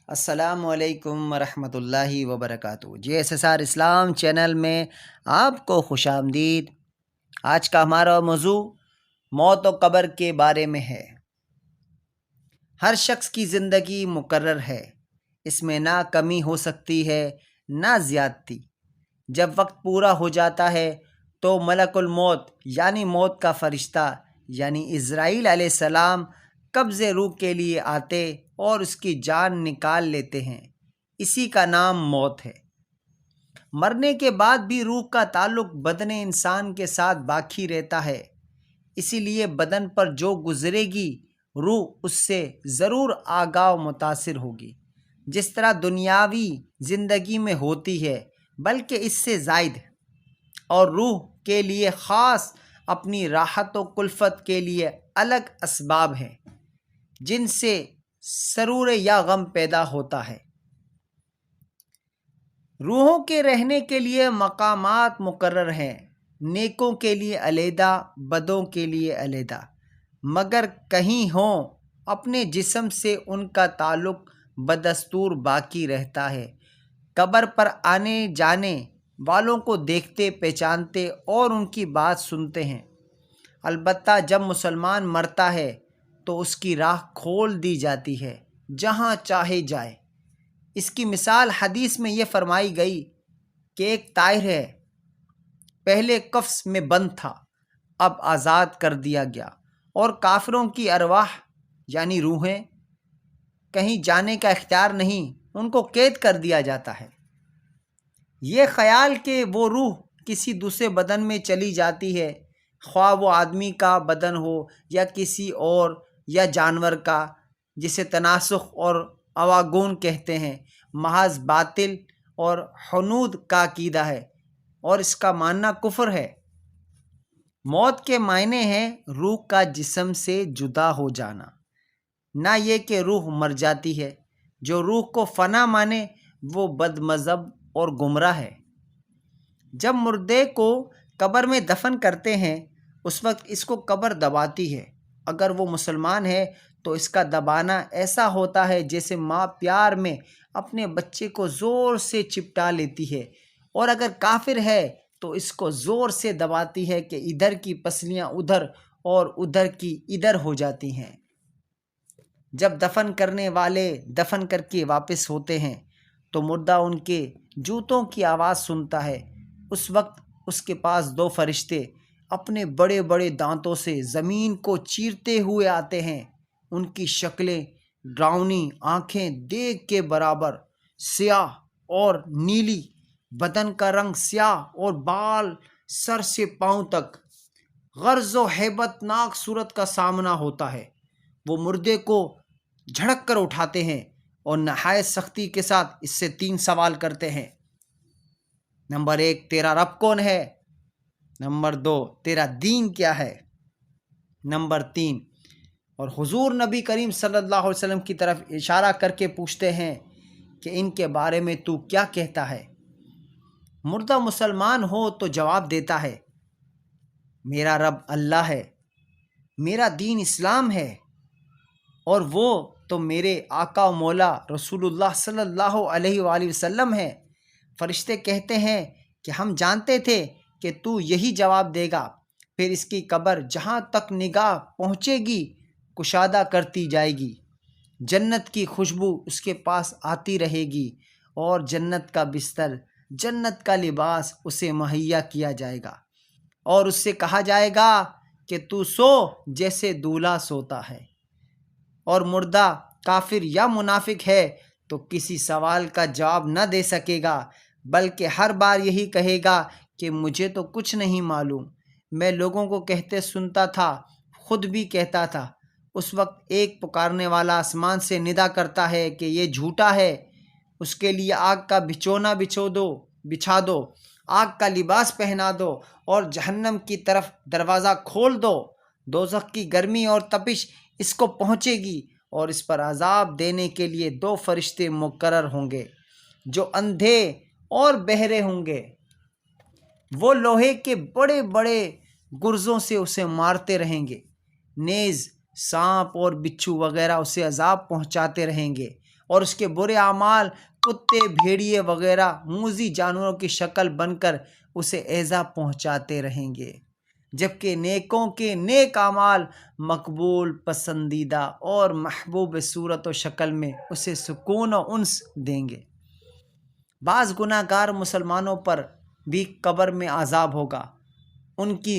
السلام علیکم ورحمۃ اللہ وبرکاتہ۔ GSSR اسلام چینل میں آپ کو خوش آمدید۔ آج کا ہمارا موضوع موت و قبر کے بارے میں ہے۔ ہر شخص کی زندگی مقرر ہے، اس میں نہ کمی ہو سکتی ہے نہ زیادتی۔ جب وقت پورا ہو جاتا ہے تو ملک الموت یعنی موت کا فرشتہ یعنی عزرائیل علیہ السلام قبض روح کے لیے آتے اور اس کی جان نکال لیتے ہیں۔ اسی کا نام موت ہے۔ مرنے کے بعد بھی روح کا تعلق بدن انسان کے ساتھ باقی رہتا ہے، اسی لیے بدن پر جو گزرے گی روح اس سے ضرور آگاہ و متاثر ہوگی، جس طرح دنیاوی زندگی میں ہوتی ہے بلکہ اس سے زائد۔ اور روح کے لیے خاص اپنی راحت و کلفت کے لیے الگ اسباب ہیں جن سے سرور یا غم پیدا ہوتا ہے۔ روحوں کے رہنے کے لیے مقامات مقرر ہیں، نیکوں کے لیے علیحدہ، بدوں کے لیے علیحدہ، مگر کہیں ہوں اپنے جسم سے ان کا تعلق بدستور باقی رہتا ہے۔ قبر پر آنے جانے والوں کو دیکھتے پہچانتے اور ان کی بات سنتے ہیں۔ البتہ جب مسلمان مرتا ہے تو اس کی راہ کھول دی جاتی ہے، جہاں چاہے جائے۔ اس کی مثال حدیث میں یہ فرمائی گئی کہ ایک طائر ہے، پہلے قفس میں بند تھا، اب آزاد کر دیا گیا، اور کافروں کی ارواح یعنی روحیں کہیں جانے کا اختیار نہیں، ان کو قید کر دیا جاتا ہے۔ یہ خیال کہ وہ روح کسی دوسرے بدن میں چلی جاتی ہے، خواہ وہ آدمی کا بدن ہو یا کسی اور یا جانور کا، جسے تناسخ اور اواگون کہتے ہیں، محض باطل اور حنود کا عقیدہ ہے اور اس کا ماننا کفر ہے۔ موت کے معنی ہیں روح کا جسم سے جدا ہو جانا، نہ یہ کہ روح مر جاتی ہے۔ جو روح کو فنا مانے وہ بد مذہب اور گمراہ ہے۔ جب مردے کو قبر میں دفن کرتے ہیں اس وقت اس کو قبر دباتی ہے۔ اگر وہ مسلمان ہے تو اس کا دبانا ایسا ہوتا ہے جیسے ماں پیار میں اپنے بچے کو زور سے چپٹا لیتی ہے، اور اگر کافر ہے تو اس کو زور سے دباتی ہے کہ ادھر کی پسلیاں ادھر اور ادھر کی ادھر ہو جاتی ہیں۔ جب دفن کرنے والے دفن کر کے واپس ہوتے ہیں تو مردہ ان کے جوتوں کی آواز سنتا ہے۔ اس وقت اس کے پاس دو فرشتے اپنے بڑے بڑے دانتوں سے زمین کو چیرتے ہوئے آتے ہیں۔ ان کی شکلیں ڈراؤنی، آنکھیں دیگ کے برابر سیاہ اور نیلی، بدن کا رنگ سیاہ اور بال سر سے پاؤں تک، غرض و ہیبت ناک صورت کا سامنا ہوتا ہے۔ وہ مردے کو جھڑک کر اٹھاتے ہیں اور نہایت سختی کے ساتھ اس سے 3 سوال کرتے ہیں۔ نمبر 1، تیرا رب کون ہے؟ نمبر 2، تیرا دین کیا ہے؟ نمبر 3، اور حضور نبی کریم صلی اللہ علیہ وسلم کی طرف اشارہ کر کے پوچھتے ہیں کہ ان کے بارے میں تو کیا کہتا ہے؟ مردہ مسلمان ہو تو جواب دیتا ہے، میرا رب اللہ ہے، میرا دین اسلام ہے، اور وہ تو میرے آقا و مولا رسول اللہ صلی اللہ علیہ وآلہ وسلم ہے۔ فرشتے کہتے ہیں کہ ہم جانتے تھے کہ تو یہی جواب دے گا۔ پھر اس کی قبر جہاں تک نگاہ پہنچے گی کشادہ کرتی جائے گی، جنت کی خوشبو اس کے پاس آتی رہے گی، اور جنت کا بستر، جنت کا لباس اسے مہیا کیا جائے گا، اور اس سے کہا جائے گا کہ تو سو جیسے دولہا سوتا ہے۔ اور مردہ کافر یا منافق ہے تو کسی سوال کا جواب نہ دے سکے گا، بلکہ ہر بار یہی کہے گا کہ مجھے تو کچھ نہیں معلوم، میں لوگوں کو کہتے سنتا تھا، خود بھی کہتا تھا۔ اس وقت ایک پکارنے والا آسمان سے ندا کرتا ہے کہ یہ جھوٹا ہے، اس کے لیے آگ کا بچھونا بچھا دو، آگ کا لباس پہنا دو، اور جہنم کی طرف دروازہ کھول دو۔ دوزخ کی گرمی اور تپش اس کو پہنچے گی، اور اس پر عذاب دینے کے لیے 2 فرشتے مقرر ہوں گے جو اندھے اور بہرے ہوں گے۔ وہ لوہے کے بڑے بڑے گرزوں سے اسے مارتے رہیں گے، نیز، سانپ اور بچھو وغیرہ اسے عذاب پہنچاتے رہیں گے، اور اس کے برے اعمال کتے، بھیڑیے وغیرہ موذی جانوروں کی شکل بن کر اسے ایذا پہنچاتے رہیں گے، جبکہ نیکوں کے نیک اعمال مقبول، پسندیدہ اور محبوب صورت و شکل میں اسے سکون و انس دیں گے۔ بعض گناہ گار مسلمانوں پر بھی قبر میں عذاب ہوگا، ان کی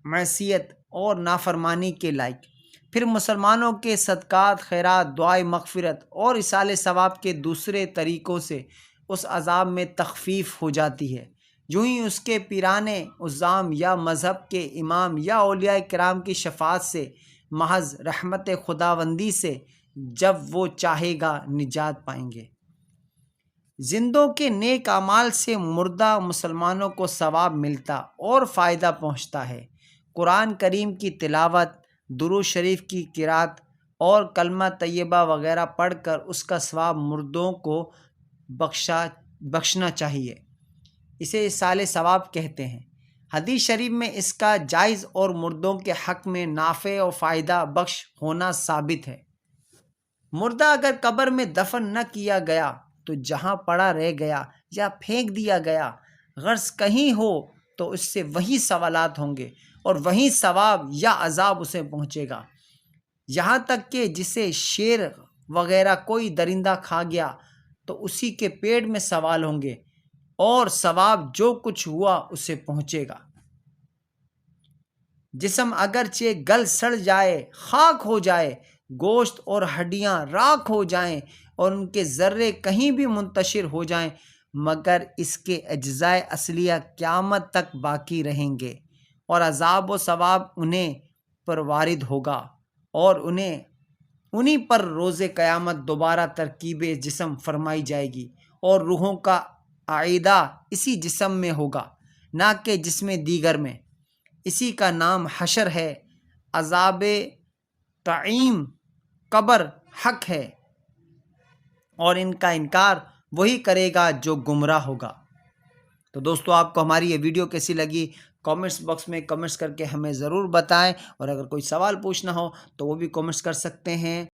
معصیت اور نافرمانی کے لائق۔ پھر مسلمانوں کے صدقات، خیرات، دعائے مغفرت اور ایصال ثواب کے دوسرے طریقوں سے اس عذاب میں تخفیف ہو جاتی ہے۔ جو ہی اس کے پیرانے عظام یا مذہب کے امام یا اولیاء کرام کی شفاعت سے، محض رحمت خداوندی سے جب وہ چاہے گا نجات پائیں گے۔ زندوں کے نیک اعمال سے مردہ مسلمانوں کو ثواب ملتا اور فائدہ پہنچتا ہے۔ قرآن کریم کی تلاوت، درود شریف کی قرات اور کلمہ طیبہ وغیرہ پڑھ کر اس کا ثواب مردوں کو بخشنا چاہیے۔ اسے ایصال ثواب کہتے ہیں۔ حدیث شریف میں اس کا جائز اور مردوں کے حق میں نافع و فائدہ بخش ہونا ثابت ہے۔ مردہ اگر قبر میں دفن نہ کیا گیا تو جہاں پڑا رہ گیا یا پھینک دیا گیا، غرض کہیں ہو تو اس سے وہی سوالات ہوں گے اور وہی ثواب یا عذاب اسے پہنچے گا، یہاں تک کہ جسے شیر وغیرہ کوئی درندہ کھا گیا تو اسی کے پیٹ میں سوال ہوں گے اور ثواب جو کچھ ہوا اسے پہنچے گا۔ جسم اگرچہ گل سڑ جائے، خاک ہو جائے، گوشت اور ہڈیاں راکھ ہو جائیں اور ان کے ذرے کہیں بھی منتشر ہو جائیں، مگر اس کے اجزائے اصلیہ قیامت تک باقی رہیں گے اور عذاب و ثواب انہیں پر وارد ہوگا اور انہی پر روز قیامت دوبارہ ترکیب جسم فرمائی جائے گی اور روحوں کا اعادہ اسی جسم میں ہوگا، نہ کہ جسم دیگر میں۔ اسی کا نام حشر ہے۔ عذاب تعیم قبر حق ہے اور ان کا انکار وہی کرے گا جو گمراہ ہوگا۔ تو دوستو، آپ کو ہماری یہ ویڈیو کیسی لگی؟ کامنٹس باکس میں کامنٹس کر کے ہمیں ضرور بتائیں، اور اگر کوئی سوال پوچھنا ہو تو وہ بھی کامنٹس کر سکتے ہیں۔